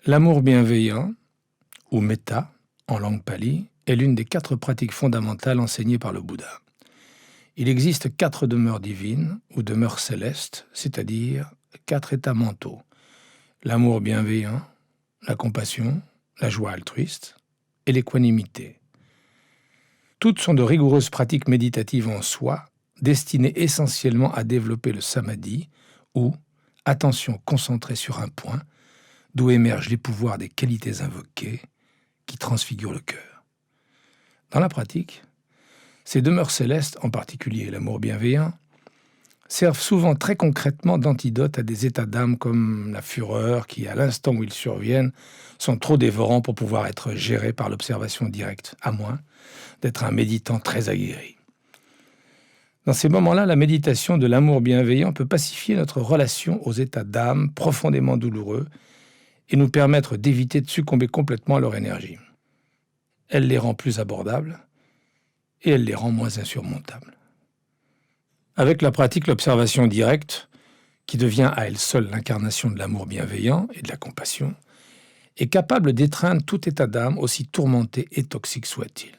L'amour bienveillant, ou metta en langue pali, est l'une des 4 pratiques fondamentales enseignées par le Bouddha. Il existe 4 demeures divines ou demeures célestes, c'est-à-dire 4 états mentaux. L'amour bienveillant, la compassion, la joie altruiste et l'équanimité. Toutes sont de rigoureuses pratiques méditatives en soi, destinées essentiellement à développer le samadhi, ou attention concentrée sur un point, d'où émergent les pouvoirs des qualités invoquées qui transfigurent le cœur. Dans la pratique, ces demeures célestes, en particulier l'amour bienveillant, servent souvent très concrètement d'antidote à des états d'âme comme la fureur qui, à l'instant où ils surviennent, sont trop dévorants pour pouvoir être gérés par l'observation directe, à moins d'être un méditant très aguerri. Dans ces moments-là, la méditation de l'amour bienveillant peut pacifier notre relation aux états d'âme profondément douloureux et nous permettre d'éviter de succomber complètement à leur énergie. Elle les rend plus abordables et elle les rend moins insurmontables. Avec la pratique, l'observation directe, qui devient à elle seule l'incarnation de l'amour bienveillant et de la compassion, est capable d'étreindre tout état d'âme, aussi tourmenté et toxique soit-il.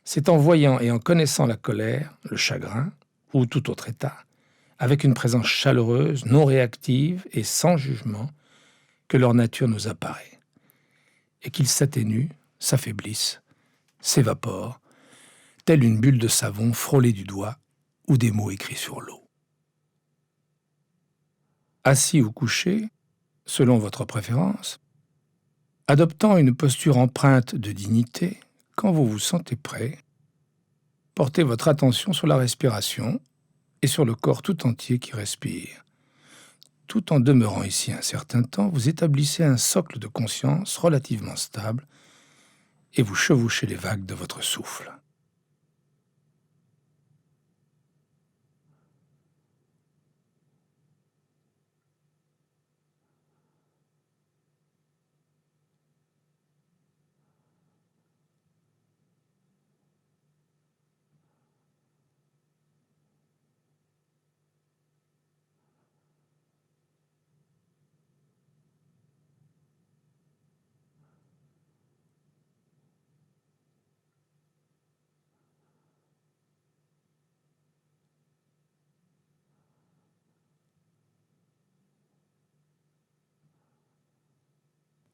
C'est en voyant et en connaissant la colère, le chagrin ou tout autre état, avec une présence chaleureuse, non réactive et sans jugement, que leur nature nous apparaît, et qu'ils s'atténuent, s'affaiblissent, s'évaporent, telle une bulle de savon frôlée du doigt ou des mots écrits sur l'eau. Assis ou couché, selon votre préférence, adoptant une posture empreinte de dignité, quand vous vous sentez prêt, portez votre attention sur la respiration et sur le corps tout entier qui respire. Tout en demeurant ici un certain temps, vous établissez un socle de conscience relativement stable et vous chevauchez les vagues de votre souffle.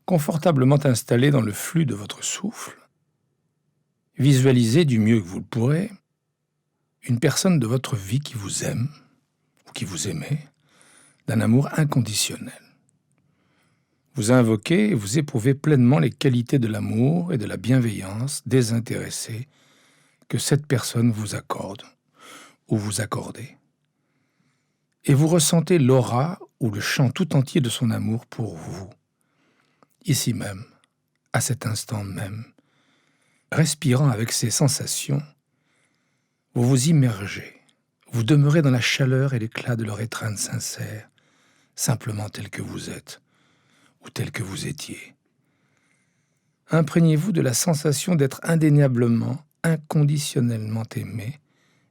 Confortablement installé dans le flux de votre souffle, visualisez du mieux que vous le pourrez une personne de votre vie qui vous aime ou qui vous aimait d'un amour inconditionnel. Vous invoquez et vous éprouvez pleinement les qualités de l'amour et de la bienveillance désintéressée que cette personne vous accorde ou vous accordez. Et vous ressentez l'aura ou le champ tout entier de son amour pour vous, ici même, à cet instant même. Respirant avec ces sensations, vous vous immergez, vous demeurez dans la chaleur et l'éclat de leur étreinte sincère, simplement tel que vous êtes, ou tel que vous étiez. Imprégnez-vous de la sensation d'être indéniablement, inconditionnellement aimé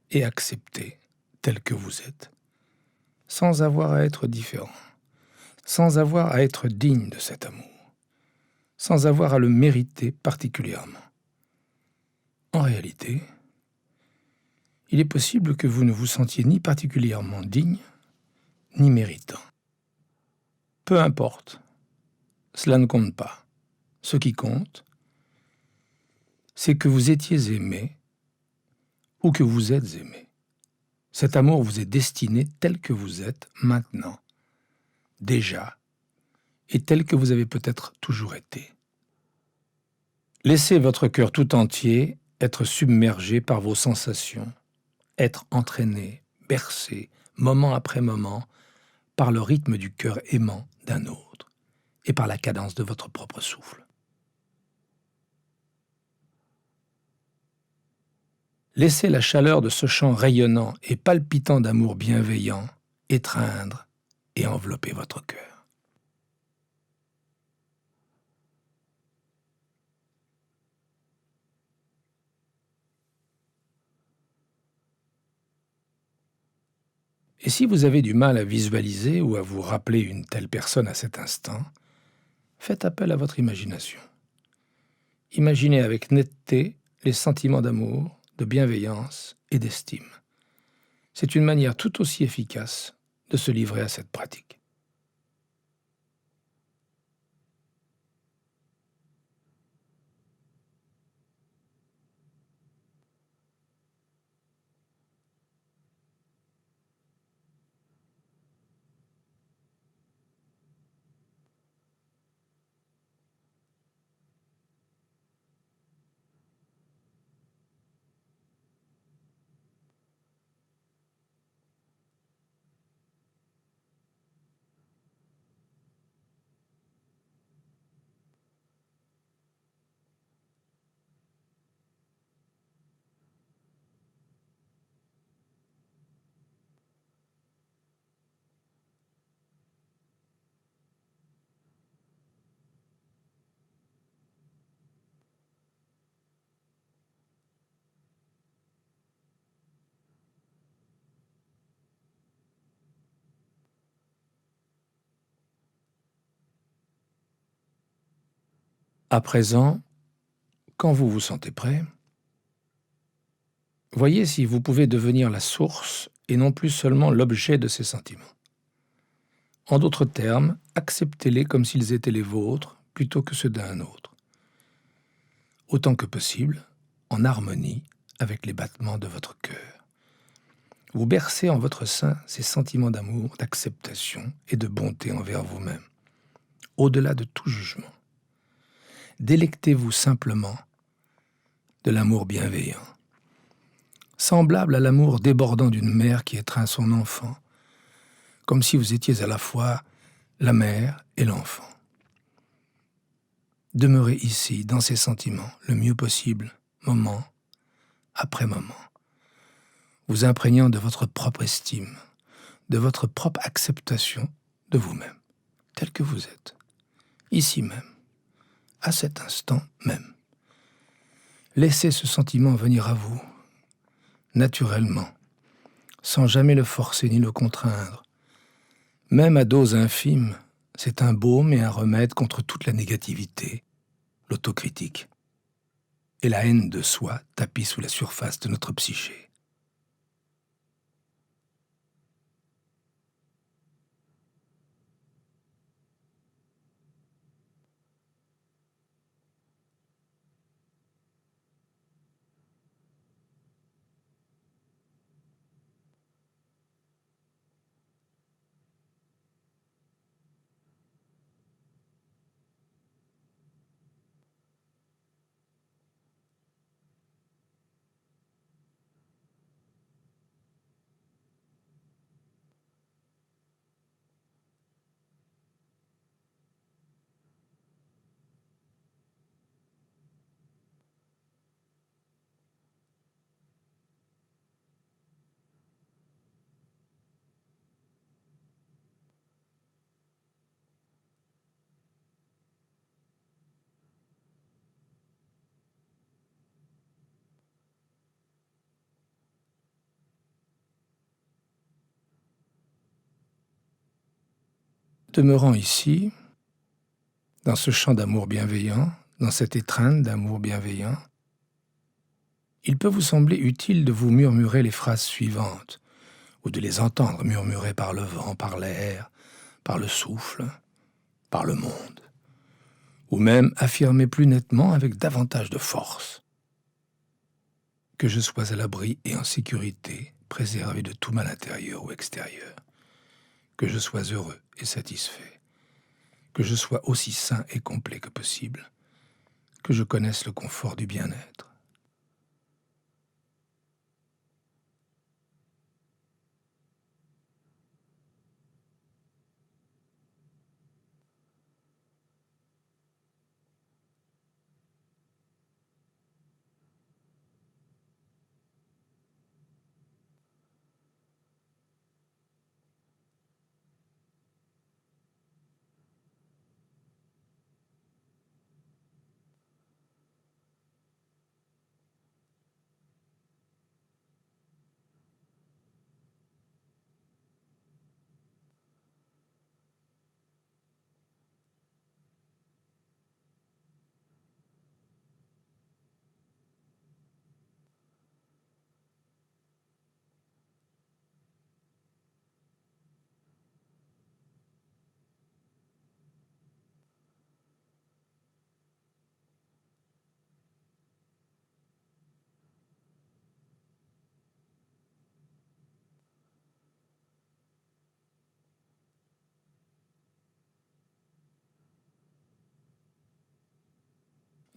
et accepté tel que vous êtes, sans avoir à être différent, sans avoir à être digne de cet amour, sans avoir à le mériter particulièrement. En réalité, il est possible que vous ne vous sentiez ni particulièrement digne, ni méritant. Peu importe, cela ne compte pas. Ce qui compte, c'est que vous étiez aimé ou que vous êtes aimé. Cet amour vous est destiné tel que vous êtes maintenant, déjà, et tel que vous avez peut-être toujours été. Laissez votre cœur tout entier être submergé par vos sensations, être entraîné, bercé, moment après moment, par le rythme du cœur aimant d'un autre et par la cadence de votre propre souffle. Laissez la chaleur de ce chant rayonnant et palpitant d'amour bienveillant étreindre et envelopper votre cœur. Et si vous avez du mal à visualiser ou à vous rappeler une telle personne à cet instant, faites appel à votre imagination. Imaginez avec netteté les sentiments d'amour, de bienveillance et d'estime. C'est une manière tout aussi efficace de se livrer à cette pratique. À présent, quand vous vous sentez prêt, voyez si vous pouvez devenir la source et non plus seulement l'objet de ces sentiments. En d'autres termes, acceptez-les comme s'ils étaient les vôtres plutôt que ceux d'un autre. Autant que possible, en harmonie avec les battements de votre cœur. Vous bercez en votre sein ces sentiments d'amour, d'acceptation et de bonté envers vous-même, au-delà de tout jugement. Délectez-vous simplement de l'amour bienveillant, semblable à l'amour débordant d'une mère qui étreint son enfant, comme si vous étiez à la fois la mère et l'enfant. Demeurez ici, dans ces sentiments, le mieux possible, moment après moment, vous imprégnant de votre propre estime, de votre propre acceptation de vous-même, tel que vous êtes, ici même, à cet instant même. Laissez ce sentiment venir à vous, naturellement, sans jamais le forcer ni le contraindre. Même à dose infime, c'est un baume et un remède contre toute la négativité, l'autocritique et la haine de soi tapie sous la surface de notre psyché. Demeurant ici, dans ce champ d'amour bienveillant, dans cette étreinte d'amour bienveillant, il peut vous sembler utile de vous murmurer les phrases suivantes, ou de les entendre murmurer par le vent, par l'air, par le souffle, par le monde, ou même affirmer plus nettement avec davantage de force que je sois à l'abri et en sécurité, préservé de tout mal intérieur ou extérieur, que je sois heureux et satisfait, que je sois aussi sain et complet que possible, que je connaisse le confort du bien-être.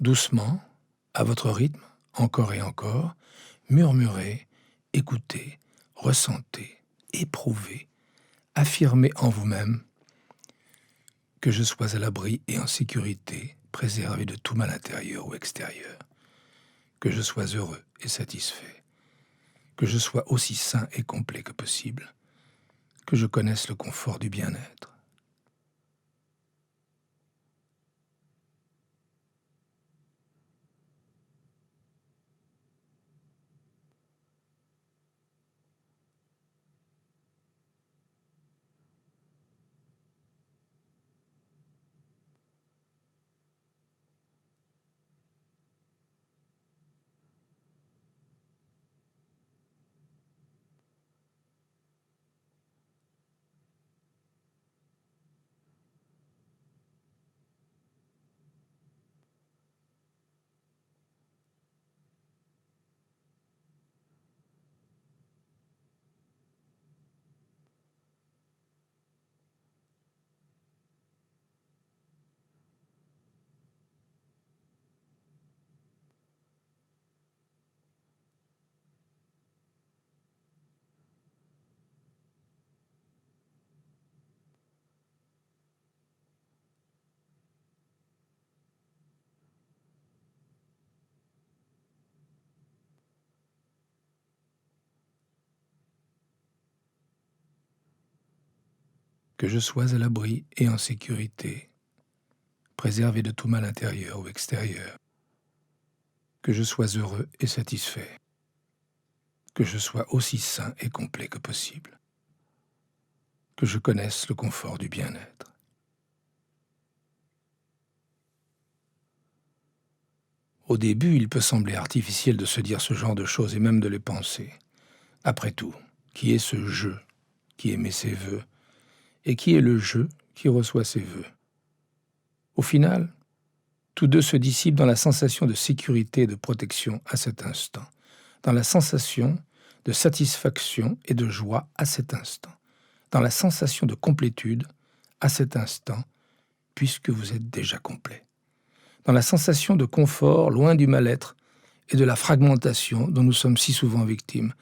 Doucement, à votre rythme, encore et encore, murmurez, écoutez, ressentez, éprouvez, affirmez en vous-même que je sois à l'abri et en sécurité, préservé de tout mal intérieur ou extérieur, que je sois heureux et satisfait, que je sois aussi sain et complet que possible, que je connaisse le confort du bien-être. Que je sois à l'abri et en sécurité, préservé de tout mal intérieur ou extérieur, que je sois heureux et satisfait, que je sois aussi sain et complet que possible, que je connaisse le confort du bien-être. Au début, il peut sembler artificiel de se dire ce genre de choses et même de les penser. Après tout, qui est ce je qui émet ses vœux et qui est le je qui reçoit ses vœux? Au final, tous deux se dissipent dans la sensation de sécurité et de protection à cet instant, dans la sensation de satisfaction et de joie à cet instant, dans la sensation de complétude à cet instant, puisque vous êtes déjà complet, dans la sensation de confort loin du mal-être et de la fragmentation dont nous sommes si souvent victimes.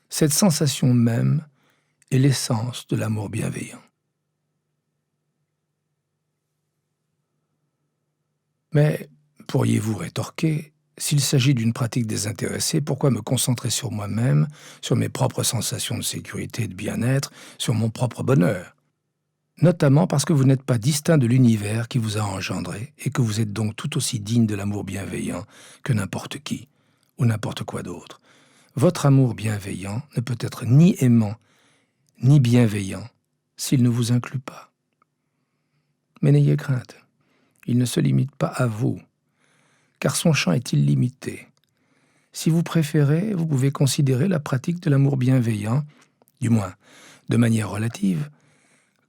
Cette sensation même est l'essence de l'amour bienveillant. Mais, pourriez-vous rétorquer, s'il s'agit d'une pratique désintéressée, pourquoi me concentrer sur moi-même, sur mes propres sensations de sécurité et de bien-être, sur mon propre bonheur? Notamment parce que vous n'êtes pas distinct de l'univers qui vous a engendré et que vous êtes donc tout aussi digne de l'amour bienveillant que n'importe qui ou n'importe quoi d'autre. Votre amour bienveillant ne peut être ni aimant ni bienveillant s'il ne vous inclut pas. Mais n'ayez crainte, il ne se limite pas à vous, car son champ est illimité. Si vous préférez, vous pouvez considérer la pratique de l'amour bienveillant, du moins de manière relative,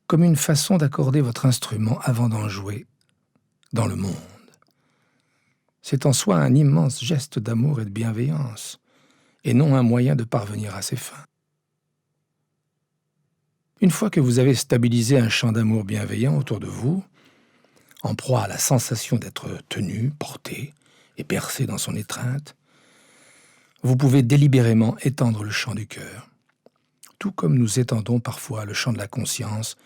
comme une façon d'accorder votre instrument avant d'en jouer dans le monde. C'est en soi un immense geste d'amour et de bienveillance, et non un moyen de parvenir à ses fins. Une fois que vous avez stabilisé un champ d'amour bienveillant autour de vous, en proie à la sensation d'être tenu, porté et bercé dans son étreinte, vous pouvez délibérément étendre le champ du cœur, tout comme nous étendons parfois le champ de la conscience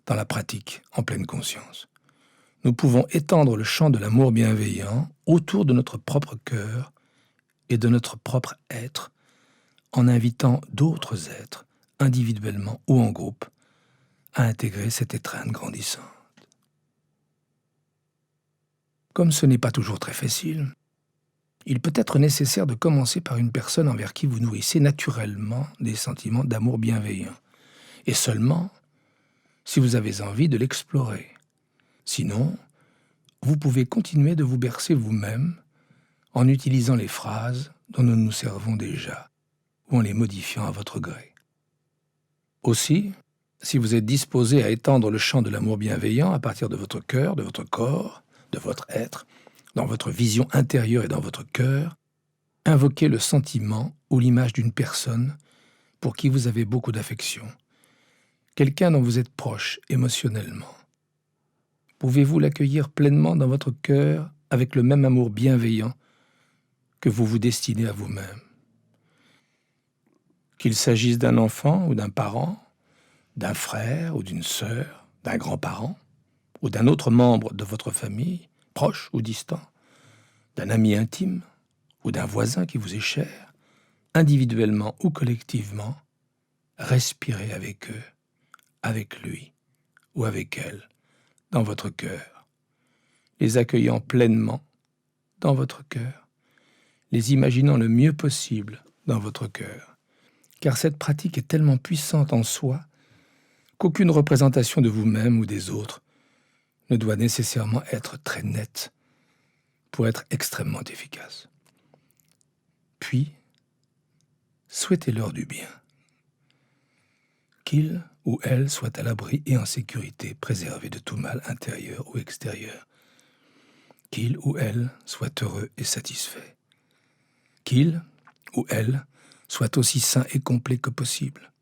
dans la pratique en pleine conscience. Nous pouvons étendre le champ de l'amour bienveillant autour de notre propre cœur et de notre propre être en invitant d'autres êtres, individuellement ou en groupe, à intégrer cette étreinte grandissante. Comme ce n'est pas toujours très facile, il peut être nécessaire de commencer par une personne envers qui vous nourrissez naturellement des sentiments d'amour bienveillant, et seulement si vous avez envie de l'explorer. Sinon, vous pouvez continuer de vous bercer vous-même en utilisant les phrases dont nous nous servons déjà, ou en les modifiant à votre gré. Aussi, si vous êtes disposé à étendre le champ de l'amour bienveillant à partir de votre cœur, de votre corps, de votre être, dans votre vision intérieure et dans votre cœur, invoquez le sentiment ou l'image d'une personne pour qui vous avez beaucoup d'affection, quelqu'un dont vous êtes proche émotionnellement. Pouvez-vous l'accueillir pleinement dans votre cœur avec le même amour bienveillant que vous vous destinez à vous-même. Qu'il s'agisse d'un enfant ou d'un parent, d'un frère ou d'une sœur, d'un grand-parent ou d'un autre membre de votre famille, proche ou distant, d'un ami intime ou d'un voisin qui vous est cher, individuellement ou collectivement, respirez avec eux, avec lui ou avec elle, dans votre cœur, les accueillant pleinement dans votre cœur, les imaginant le mieux possible dans votre cœur. Car cette pratique est tellement puissante en soi qu'aucune représentation de vous-même ou des autres ne doit nécessairement être très nette pour être extrêmement efficace. Puis, souhaitez-leur du bien. Qu'il ou elle soit à l'abri et en sécurité, préservé de tout mal intérieur ou extérieur. Qu'il ou elle soit heureux et satisfait. Qu'il ou elle soit aussi sain et complet que possible.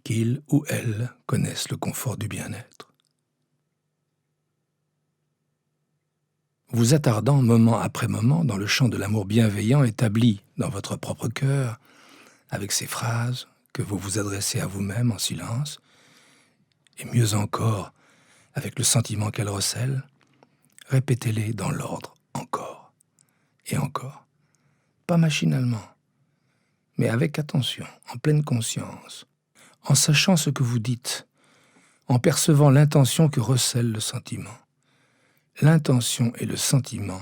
Qu'il ou elle connaisse le confort du bien-être. Vous attardant moment après moment dans le champ de l'amour bienveillant établi dans votre propre cœur, avec ces phrases que vous vous adressez à vous-même en silence, et mieux encore, avec le sentiment qu'elles recèlent, répétez-les dans l'ordre encore et encore, pas machinalement, mais avec attention, en pleine conscience, en sachant ce que vous dites, en percevant l'intention que recèle le sentiment, l'intention et le sentiment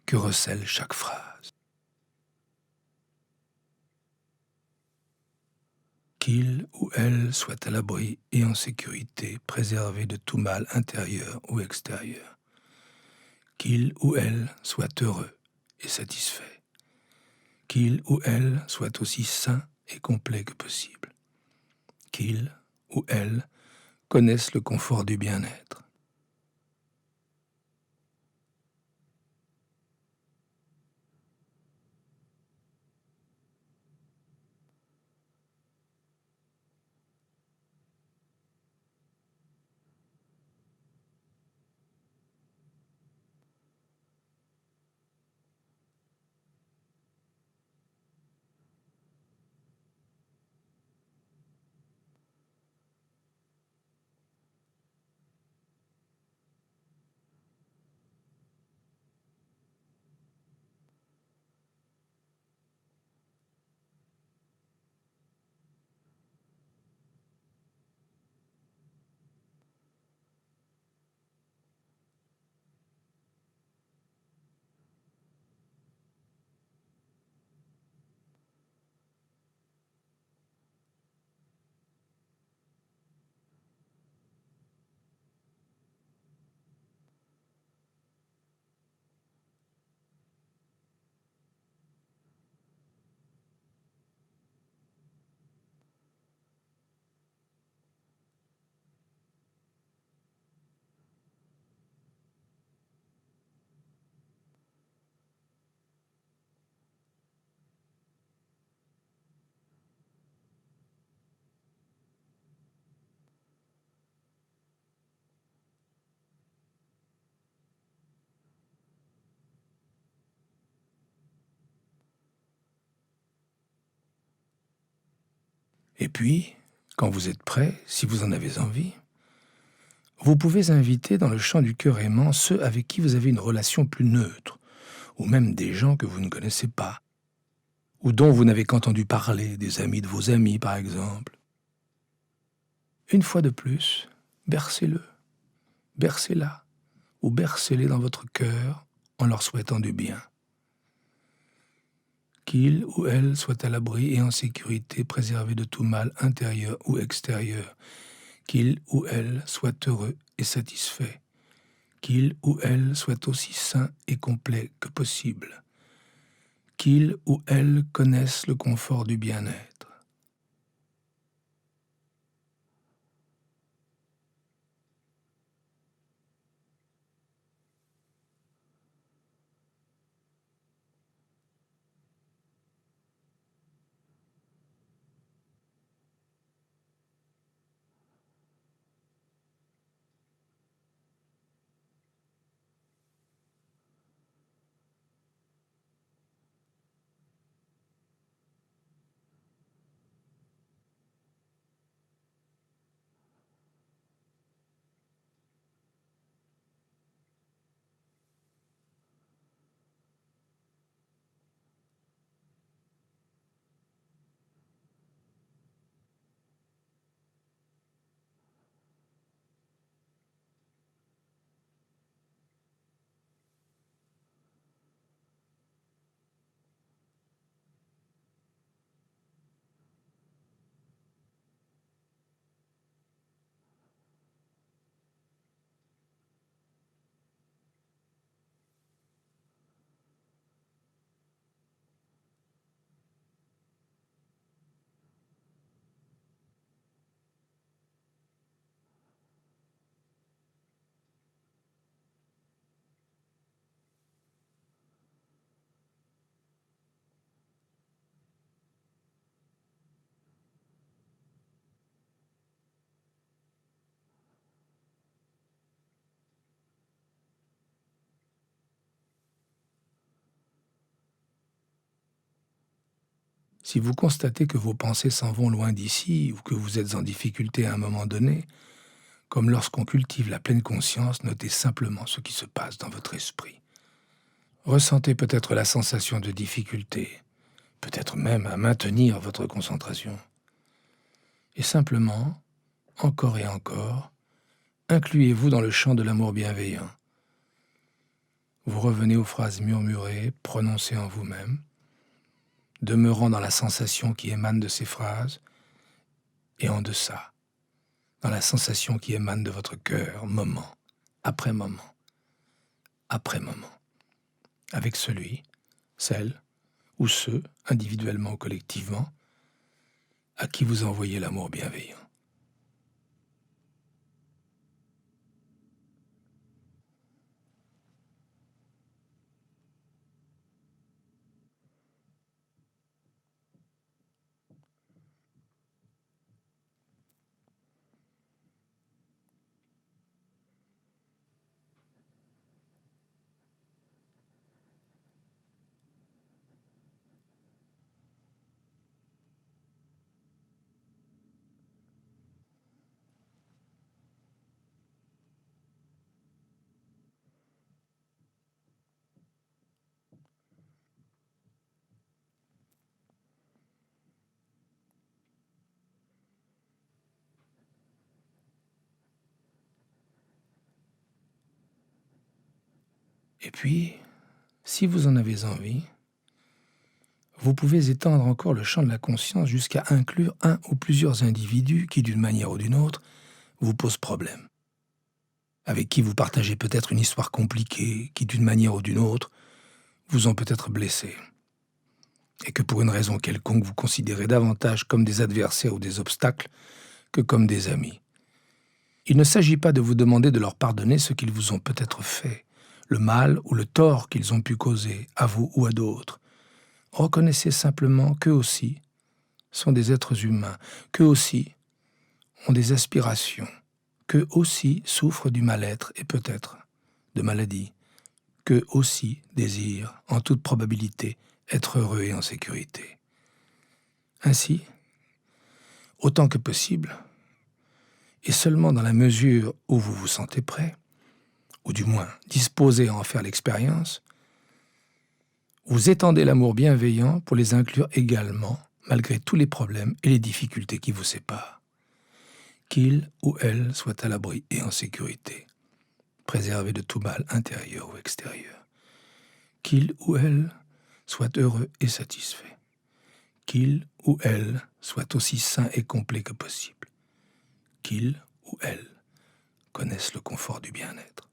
que recèle chaque phrase. Qu'il ou elle soit à l'abri et en sécurité, préservé de tout mal intérieur ou extérieur. Qu'il ou elle soit heureux et satisfait. Qu'il ou elle soit aussi sain et complet que possible. Qu'il ou elle connaisse le confort du bien-être. Et puis, quand vous êtes prêt, si vous en avez envie, vous pouvez inviter dans le champ du cœur aimant ceux avec qui vous avez une relation plus neutre, ou même des gens que vous ne connaissez pas, ou dont vous n'avez qu'entendu parler, des amis de vos amis par exemple. Une fois de plus, bercez-le, bercez-la, ou bercez-les dans votre cœur en leur souhaitant du bien. Qu'il ou elle soit à l'abri et en sécurité, préservé de tout mal intérieur ou extérieur. Qu'il ou elle soit heureux et satisfait. Qu'il ou elle soit aussi sain et complet que possible. Qu'il ou elle connaisse le confort du bien-être. Si vous constatez que vos pensées s'en vont loin d'ici ou que vous êtes en difficulté à un moment donné, comme lorsqu'on cultive la pleine conscience, notez simplement ce qui se passe dans votre esprit. Ressentez peut-être la sensation de difficulté, peut-être même à maintenir votre concentration. Et simplement, encore et encore, incluez-vous dans le champ de l'amour bienveillant. Vous revenez aux phrases murmurées, prononcées en vous-même, demeurant dans la sensation qui émane de ces phrases, et en deçà, dans la sensation qui émane de votre cœur, moment après moment, après moment, avec celui, celle ou ceux, individuellement ou collectivement, à qui vous envoyez l'amour bienveillant. Et puis, si vous en avez envie, vous pouvez étendre encore le champ de la conscience jusqu'à inclure un ou plusieurs individus qui, d'une manière ou d'une autre, vous posent problème, avec qui vous partagez peut-être une histoire compliquée, qui, d'une manière ou d'une autre, vous ont peut-être blessé, et que pour une raison quelconque vous considérez davantage comme des adversaires ou des obstacles que comme des amis. Il ne s'agit pas de vous demander de leur pardonner ce qu'ils vous ont peut-être fait, le mal ou le tort qu'ils ont pu causer, à vous ou à d'autres. Reconnaissez simplement qu'eux aussi sont des êtres humains, qu'eux aussi ont des aspirations, qu'eux aussi souffrent du mal-être et peut-être de maladies, qu'eux aussi désirent, en toute probabilité, être heureux et en sécurité. Ainsi, autant que possible, et seulement dans la mesure où vous vous sentez prêt, ou du moins disposé à en faire l'expérience, vous étendez l'amour bienveillant pour les inclure également, malgré tous les problèmes et les difficultés qui vous séparent. Qu'ils ou elles soient à l'abri et en sécurité, préservés de tout mal intérieur ou extérieur. Qu'ils ou elles soient heureux et satisfaits. Qu'ils ou elles soient aussi sains et complets que possible. Qu'ils ou elles connaissent le confort du bien-être.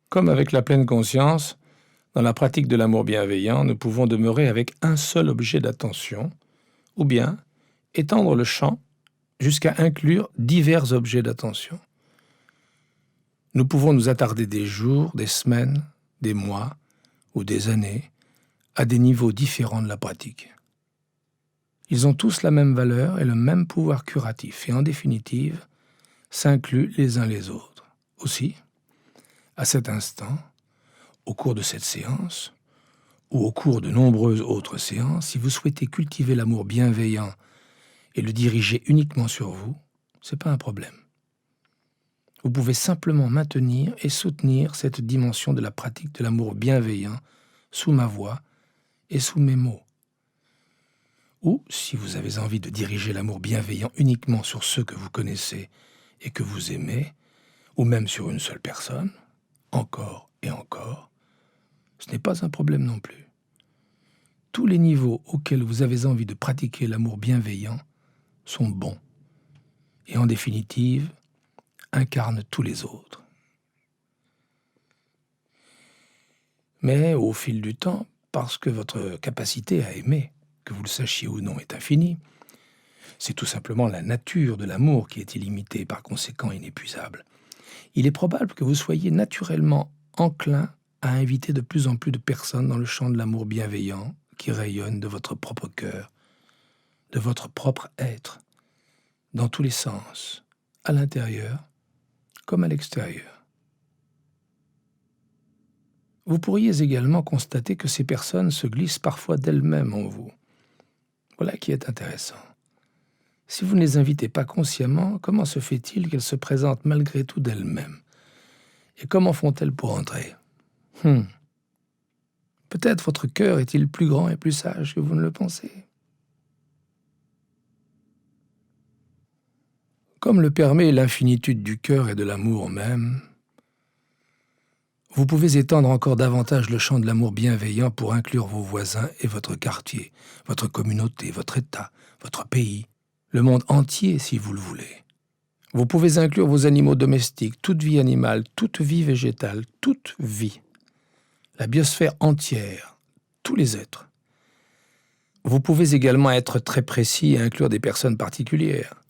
Comme avec la pleine conscience, Dans la pratique de l'amour bienveillant, nous pouvons demeurer avec un seul objet d'attention, ou bien étendre le champ jusqu'à inclure divers objets d'attention. Nous pouvons nous attarder des jours, des semaines, des mois ou des années à des niveaux différents de la pratique. Ils ont tous la même valeur et le même pouvoir curatif et en définitive s'incluent les uns les autres. Aussi, à cet instant, au cours de cette séance, ou au cours de nombreuses autres séances, si vous souhaitez cultiver l'amour bienveillant et le diriger uniquement sur vous, ce n'est pas un problème. Vous pouvez simplement maintenir et soutenir cette dimension de la pratique de l'amour bienveillant sous ma voix et sous mes mots. Ou, si vous avez envie de diriger l'amour bienveillant uniquement sur ceux que vous connaissez et que vous aimez, ou même sur une seule personne, encore et encore, ce n'est pas un problème non plus. Tous les niveaux auxquels vous avez envie de pratiquer l'amour bienveillant sont bons et en définitive incarnent tous les autres. Mais au fil du temps, parce que votre capacité à aimer, que vous le sachiez ou non, est infinie, c'est tout simplement la nature de l'amour qui est illimitée et par conséquent inépuisable. Il est probable que vous soyez naturellement enclin à inviter de plus en plus de personnes dans le champ de l'amour bienveillant qui rayonne de votre propre cœur, de votre propre être, dans tous les sens, à l'intérieur comme à l'extérieur. Vous pourriez également constater que ces personnes se glissent parfois d'elles-mêmes en vous. Voilà qui est intéressant. Si vous ne les invitez pas consciemment, comment se fait-il qu'elles se présentent malgré tout d'elles-mêmes? Et comment font-elles pour entrer? Peut-être votre cœur est-il plus grand et plus sage que vous ne le pensez. Comme le permet l'infinitude du cœur et de l'amour même, vous pouvez étendre encore davantage le champ de l'amour bienveillant pour inclure vos voisins et votre quartier, votre communauté, votre État, votre pays, le monde entier si vous le voulez. Vous pouvez inclure vos animaux domestiques, toute vie animale, toute vie végétale, toute vie, la biosphère entière, tous les êtres. Vous pouvez également être très précis et inclure des personnes particulières,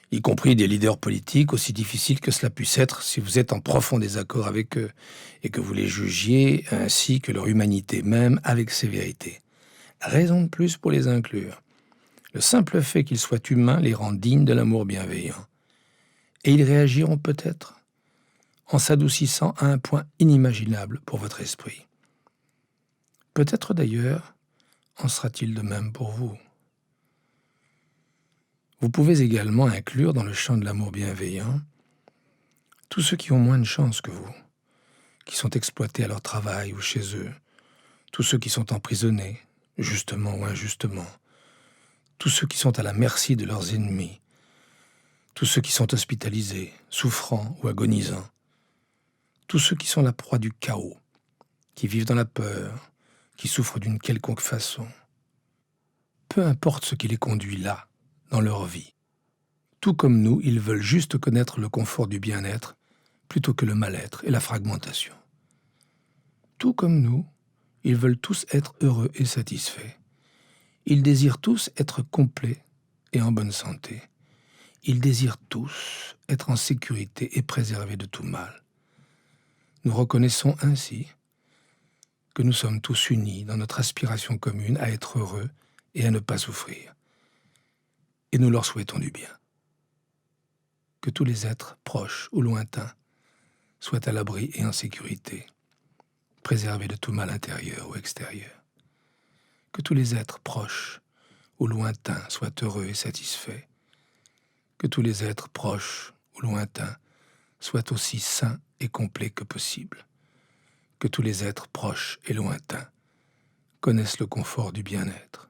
y compris des leaders politiques, aussi difficiles que cela puisse être si vous êtes en profond désaccord avec eux et que vous les jugiez, ainsi que leur humanité même, avec sévérité. Raison de plus pour les inclure. Le simple fait qu'ils soient humains les rend dignes de l'amour bienveillant. Et ils réagiront peut-être en s'adoucissant à un point inimaginable pour votre esprit. Peut-être d'ailleurs en sera-t-il de même pour vous. Vous pouvez également inclure dans le champ de l'amour bienveillant tous ceux qui ont moins de chance que vous, qui sont exploités à leur travail ou chez eux, tous ceux qui sont emprisonnés, justement ou injustement, tous ceux qui sont à la merci de leurs ennemis, tous ceux qui sont hospitalisés, souffrants ou agonisants, tous ceux qui sont la proie du chaos, qui vivent dans la peur, qui souffrent d'une quelconque façon. Peu importe ce qui les conduit là, dans leur vie. Tout comme nous, ils veulent juste connaître le confort du bien-être plutôt que le mal-être et la fragmentation. Tout comme nous, ils veulent tous être heureux et satisfaits. Ils désirent tous être complets et en bonne santé. Ils désirent tous être en sécurité et préservés de tout mal. Nous reconnaissons ainsi que nous sommes tous unis dans notre aspiration commune à être heureux et à ne pas souffrir. Et nous leur souhaitons du bien. Que tous les êtres, proches ou lointains, soient à l'abri et en sécurité, préservés de tout mal intérieur ou extérieur. Que tous les êtres, proches ou lointains, soient heureux et satisfaits. Que tous les êtres, proches ou lointains, soient aussi sains et complets que possible. Que tous les êtres, proches et lointains, connaissent le confort du bien-être.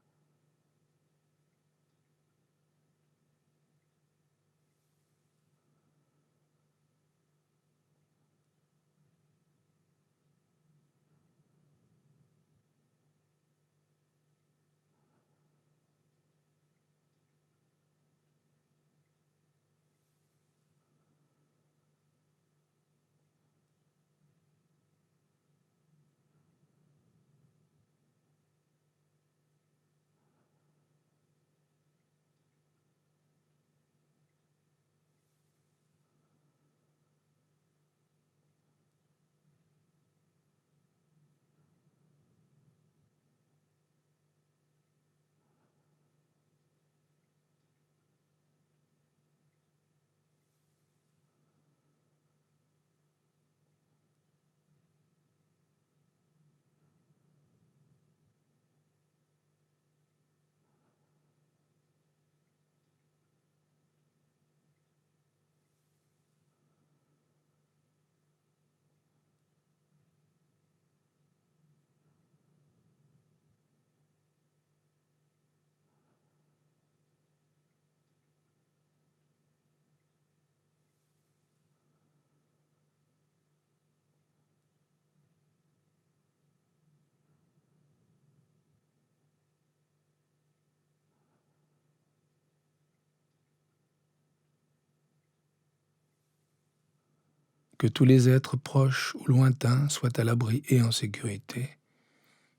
Que tous les êtres proches ou lointains soient à l'abri et en sécurité,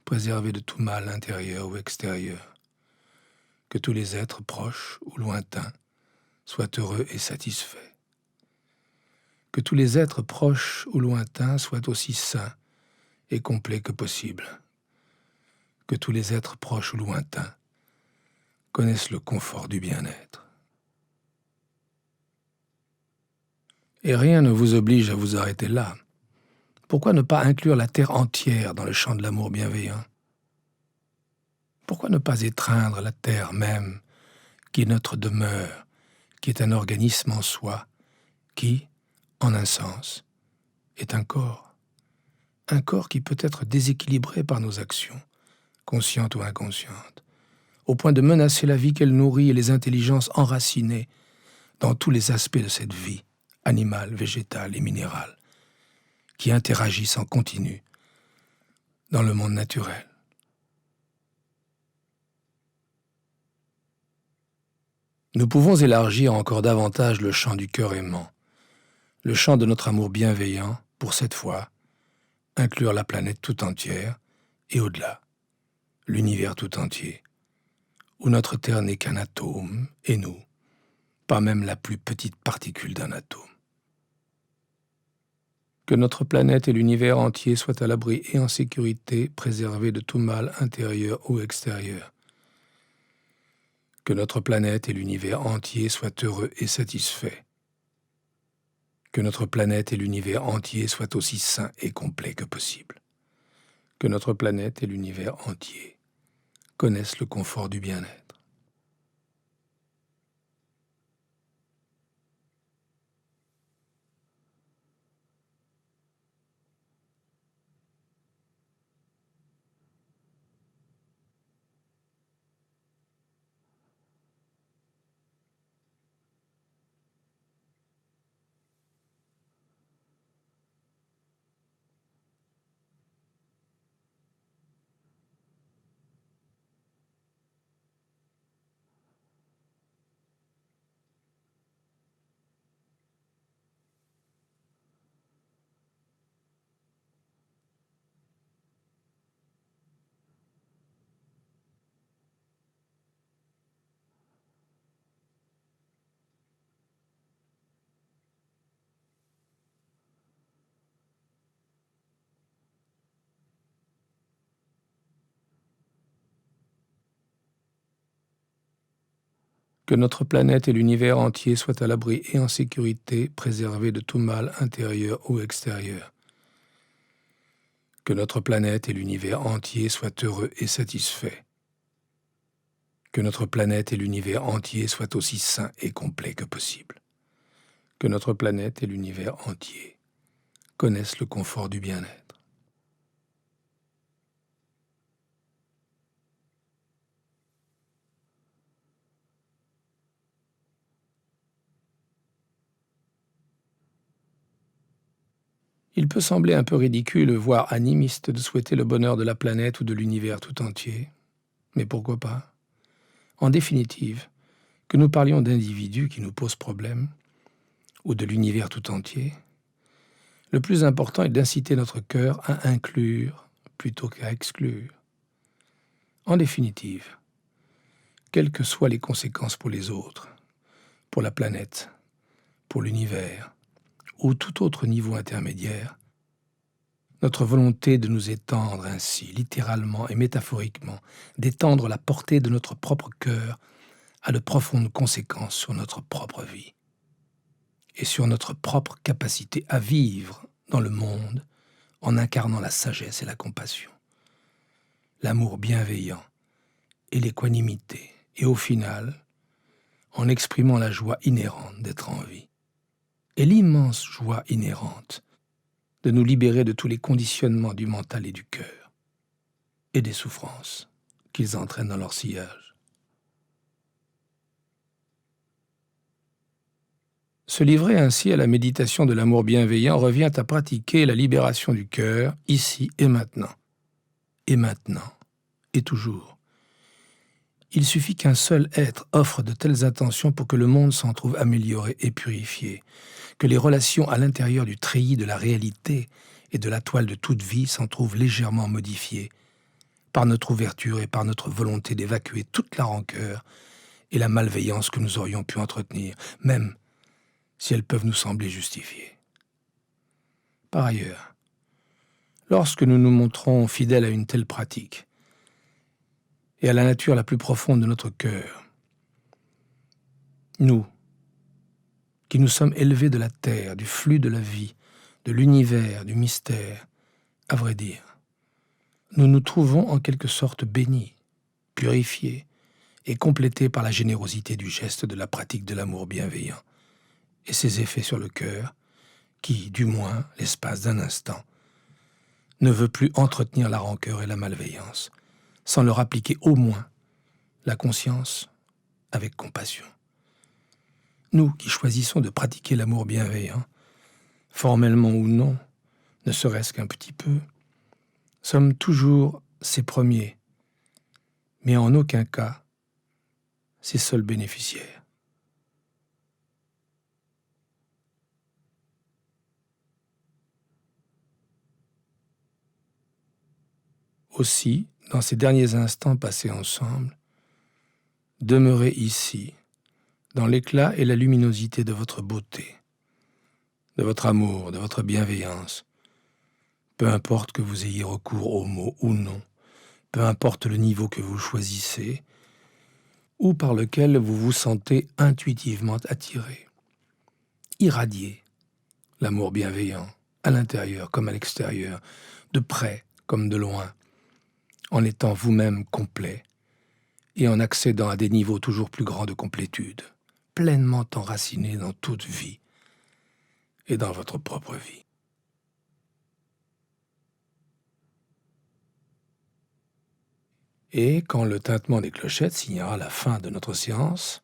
préservés de tout mal intérieur ou extérieur. Que tous les êtres proches ou lointains soient heureux et satisfaits. Que tous les êtres proches ou lointains soient aussi sains et complets que possible. Que tous les êtres proches ou lointains connaissent le confort du bien-être. Et rien ne vous oblige à vous arrêter là. Pourquoi ne pas inclure la terre entière dans le champ de l'amour bienveillant? Pourquoi ne pas étreindre la terre même, qui est notre demeure, qui est un organisme en soi, qui, en un sens, est un corps qui peut être déséquilibré par nos actions, conscientes ou inconscientes, au point de menacer la vie qu'elle nourrit et les intelligences enracinées dans tous les aspects de cette vie, animale, végétale et minérale, qui interagissent en continu dans le monde naturel. Nous pouvons élargir encore davantage le champ du cœur aimant, le champ de notre amour bienveillant, pour cette fois, inclure la planète tout entière et au-delà, l'univers tout entier, où notre Terre n'est qu'un atome, et nous, pas même la plus petite particule d'un atome. Que notre planète et l'univers entier soient à l'abri et en sécurité, préservés de tout mal intérieur ou extérieur. Que notre planète et l'univers entier soient heureux et satisfaits. Que notre planète et l'univers entier soient aussi sains et complets que possible. Que notre planète et l'univers entier connaissent le confort du bien-être. Que notre planète et l'univers entier soient à l'abri et en sécurité, préservés de tout mal intérieur ou extérieur. Que notre planète et l'univers entier soient heureux et satisfaits. Que notre planète et l'univers entier soient aussi sains et complets que possible. Que notre planète et l'univers entier connaissent le confort du bien-être. Il peut sembler un peu ridicule, voire animiste, de souhaiter le bonheur de la planète ou de l'univers tout entier. Mais pourquoi pas? En définitive, que nous parlions d'individus qui nous posent problème, ou de l'univers tout entier, le plus important est d'inciter notre cœur à inclure plutôt qu'à exclure. En définitive, quelles que soient les conséquences pour les autres, pour la planète, pour l'univers, ou tout autre niveau intermédiaire, notre volonté de nous étendre ainsi, littéralement et métaphoriquement, d'étendre la portée de notre propre cœur a de profondes conséquences sur notre propre vie et sur notre propre capacité à vivre dans le monde en incarnant la sagesse et la compassion, l'amour bienveillant et l'équanimité, et au final, en exprimant la joie inhérente d'être en vie et l'immense joie inhérente de nous libérer de tous les conditionnements du mental et du cœur et des souffrances qu'ils entraînent dans leur sillage. Se livrer ainsi à la méditation de l'amour bienveillant revient à pratiquer la libération du cœur, ici et maintenant, et toujours, Il suffit qu'un seul être offre de telles intentions pour que le monde s'en trouve amélioré et purifié, que les relations à l'intérieur du treillis de la réalité et de la toile de toute vie s'en trouvent légèrement modifiées, par notre ouverture et par notre volonté d'évacuer toute la rancœur et la malveillance que nous aurions pu entretenir, même si elles peuvent nous sembler justifiées. Par ailleurs, lorsque nous nous montrons fidèles à une telle pratique et à la nature la plus profonde de notre cœur, nous, qui nous sommes élevés de la terre, du flux de la vie, de l'univers, du mystère, à vrai dire, nous nous trouvons en quelque sorte bénis, purifiés et complétés par la générosité du geste de la pratique de l'amour bienveillant et ses effets sur le cœur qui, du moins, l'espace d'un instant, ne veut plus entretenir la rancœur et la malveillance, sans leur appliquer au moins la conscience avec compassion. Nous qui choisissons de pratiquer l'amour bienveillant, formellement ou non, ne serait-ce qu'un petit peu, sommes toujours ses premiers, mais en aucun cas ses seuls bénéficiaires. Aussi, dans ces derniers instants passés ensemble, demeurez ici, dans l'éclat et la luminosité de votre beauté, de votre amour, de votre bienveillance, peu importe que vous ayez recours aux mots ou non, peu importe le niveau que vous choisissez, ou par lequel vous vous sentez intuitivement attiré. Irradiez l'amour bienveillant, à l'intérieur comme à l'extérieur, de près comme de loin, en étant vous-même complet et en accédant à des niveaux toujours plus grands de complétude, pleinement enracinés dans toute vie et dans votre propre vie. Et quand le tintement des clochettes signera la fin de notre séance,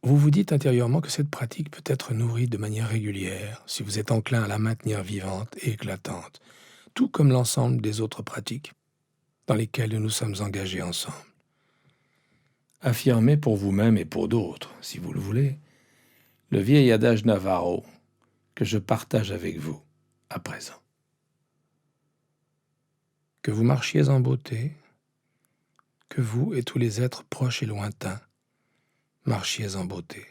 vous vous dites intérieurement que cette pratique peut être nourrie de manière régulière si vous êtes enclin à la maintenir vivante et éclatante, tout comme l'ensemble des autres pratiques dans lesquelles nous nous sommes engagés ensemble. Affirmez pour vous-même et pour d'autres, si vous le voulez, le vieil adage Navarro que je partage avec vous à présent. Que vous marchiez en beauté, que vous et tous les êtres proches et lointains marchiez en beauté.